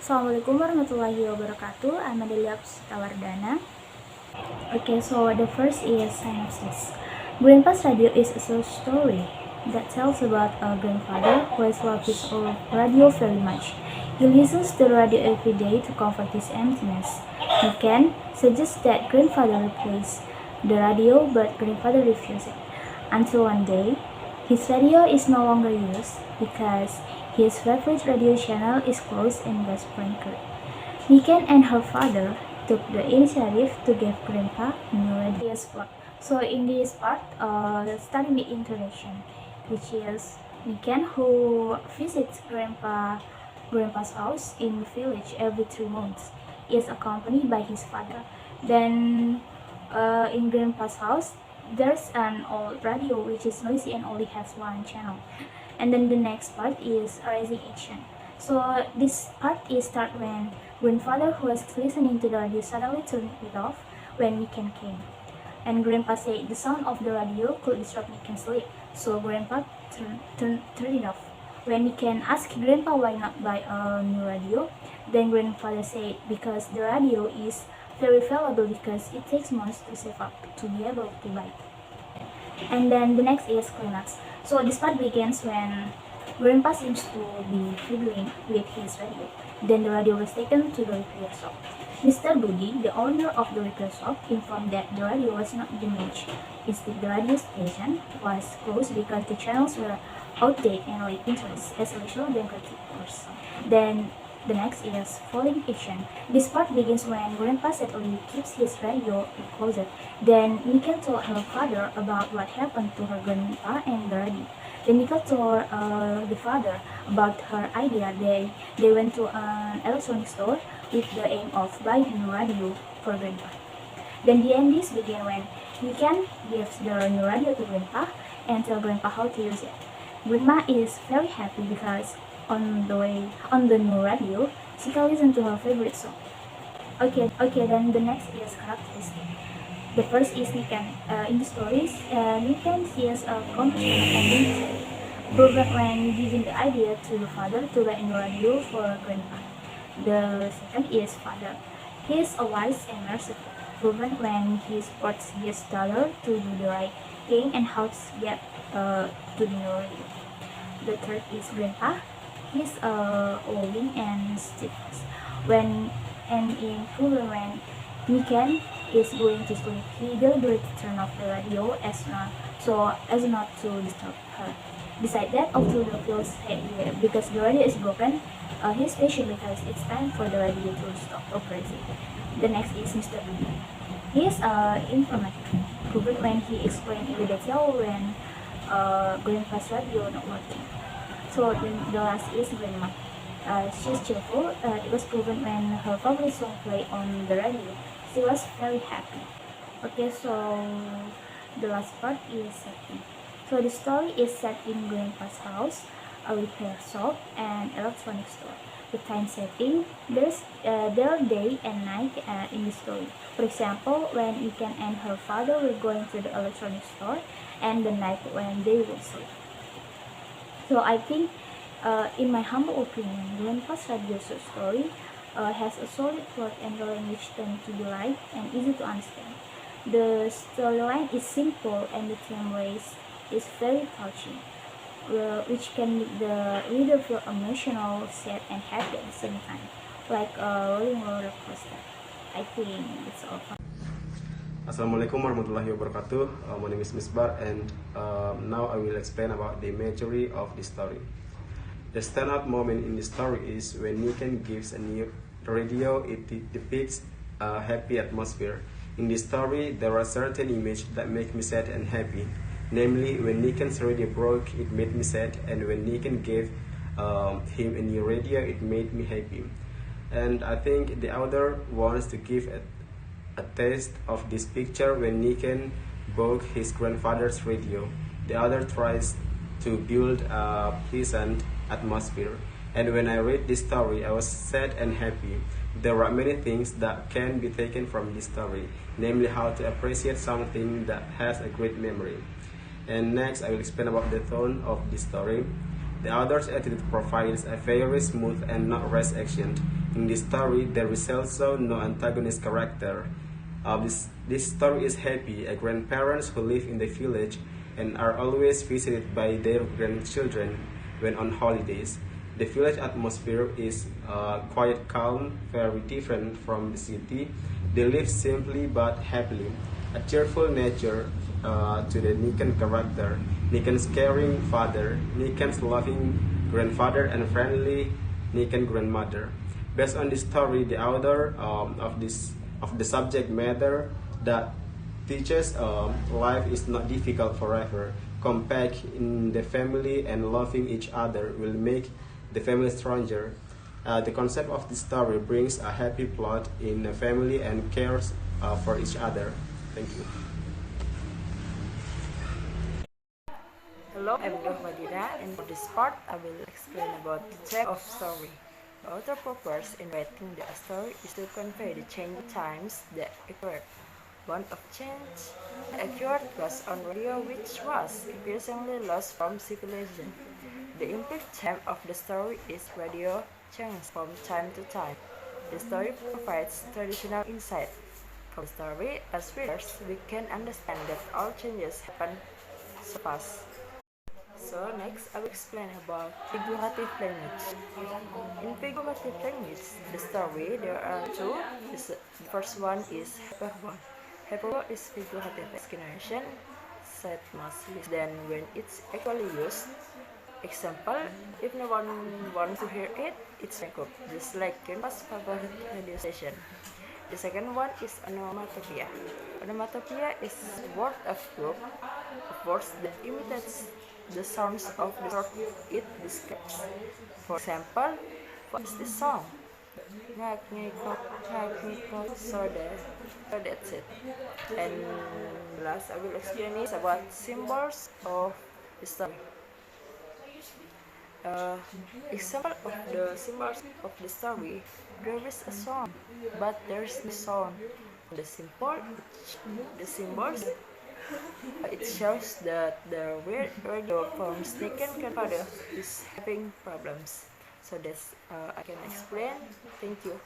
Assalamualaikum warahmatullahi wabarakatuh. I'm Adelia Tawardana. Okay, so the first is synopsis. Grandpa's Radio is a short story that tells about a grandfather who has loved his old radio very much. He listens to the radio every day to comfort his emptiness. He can suggest that grandfather replace the radio, but grandfather refuses it. Until one day, his radio is no longer used because his favorite radio channel is closed and was sprinkled. Niken and her father took the initiative to give Grandpa a new radio spot. So in this part, starting the introduction, which is Niken who visits Grandpa's house in the village every 3 months, is accompanied by his father. Then in Grandpa's house, there's an old radio which is noisy and only has one channel. And then the next part is rising action. So this part is start when grandfather who was listening to the radio suddenly turned it off when Niken came. And grandpa said the sound of the radio could disrupt Niken's sleep. So grandpa turned it off. When Niken asked grandpa why not buy a new radio, then grandfather said because the radio is very valuable because it takes months to save up to be able to buy it. And then the next is climax. So this part begins when Grandpa seems to be fiddling with his radio. Then the radio was taken to the repair shop. Mr. Budi, the owner of the repair shop, informed that the radio was not damaged. Instead, the radio station was closed because the channels were outdated and lacked interest, as usual than critics. Then the next is falling action. This part begins when Grandpa suddenly keeps his radio in the closet. Then Niken told her father about what happened to her grandpa and the radio. Then Nika told the father about her idea. They went to an electronic store with the aim of buying a new radio for Grandpa. Then the endings begin when Niken gives the new radio to Grandpa and tells Grandpa how to use it. Grandma is very happy because on the new radio, she can listen to her favorite song. Okay, then the next is characteristic. The first is Niken. In the stories, Niken sees a competition and proven when giving the idea to the father to buy a new radio for Grandpa. The second is father. He is a wise and merciful, proven when he supports his daughter to do the right thing and helps get to the new radio. The third is Grandpa. He is loving and steadfast. When Niken is going to sleep, he deliberately turn off the radio as not to disturb her. Besides that, although the feels heavy because the radio is broken, he's patient because it's time for the radio to stop operating. The next is Mr. B. He is informative, proven when he explained in detail when Grandpa's radio not working. So the last is Grandma. She's cheerful. It was proven when her favorite song played on the radio. She was very happy. Okay, so the last part is setting. So the story is set in Grandpa's house, a repair shop, and electronic store. The time setting, there are day and night in the story. For example, when Niken and her father were going to the electronic store, and the night when they would sleep. So I think, in my humble opinion, Grandpa's Radio story has a solid plot and the language tend to be light and easy to understand. The storyline is simple and the theme is very touching, which can make the reader feel emotional, sad, and happy at the same time, like a rolling roller coaster. I think that's all. Assalamualaikum warahmatullahi wabarakatuh. My name is Misbar, and now I will explain about the majority of the story. The standout moment in the story is when Niken gives a new radio. It depicts a happy atmosphere. In the story, there are certain images that make me sad and happy. Namely, when Niken's radio broke, it made me sad, and when Niken gave him a new radio, it made me happy. And I think the author wants to give a taste of this picture when Niken broke his grandfather's radio. The author tries to build a pleasant atmosphere. And when I read this story, I was sad and happy. There are many things that can be taken from this story, namely how to appreciate something that has a great memory. And next, I will explain about the tone of this story. The author's attitude profiles a very smooth and not rash action. In this story, there is also no antagonist character. This story is happy. Grandparents who live in the village and are always visited by their grandchildren when on holidays. The village atmosphere is quite calm, very different from the city. They live simply but happily. A cheerful nature to the Nikan character. Nikan's caring father, Nikan's loving grandfather, and friendly Nikan grandmother. Based on this story, the author of the subject matter that teaches life is not difficult forever. Compact in the family and loving each other will make the family stronger. The concept of the story brings a happy plot in a family and cares for each other. Thank you. Hello, I'm Madina, and for this part, I will explain about the type of story. The author purpose in writing the story is to convey the changing times that occurred. One of change occurred was on radio, which was increasingly lost from civilization. The implied theme of the story is radio changes from time to time. The story provides traditional insight. From the story, as readers, we can understand that all changes happen so fast. So next, I will explain about figurative language. In figurative language, the story there are two. The first one is hyperbole. Hyperbole is figurative explanation, said mostly than when it's actually used. Example, if no one wants to hear it, it's makeup, just like Canva's favorite radio station. The second one is onomatopoeia. Onomatopoeia is a word of group of words that imitates the sounds of the sort it describes. For example, what is this song? So that's it. And last I will explain is about symbols of the story. Example of the symbols of the story, there is a song, but there is no sound. The symbols, it shows that the radio from Sneaken grandfather is having problems. So that's I can explain. Thank you.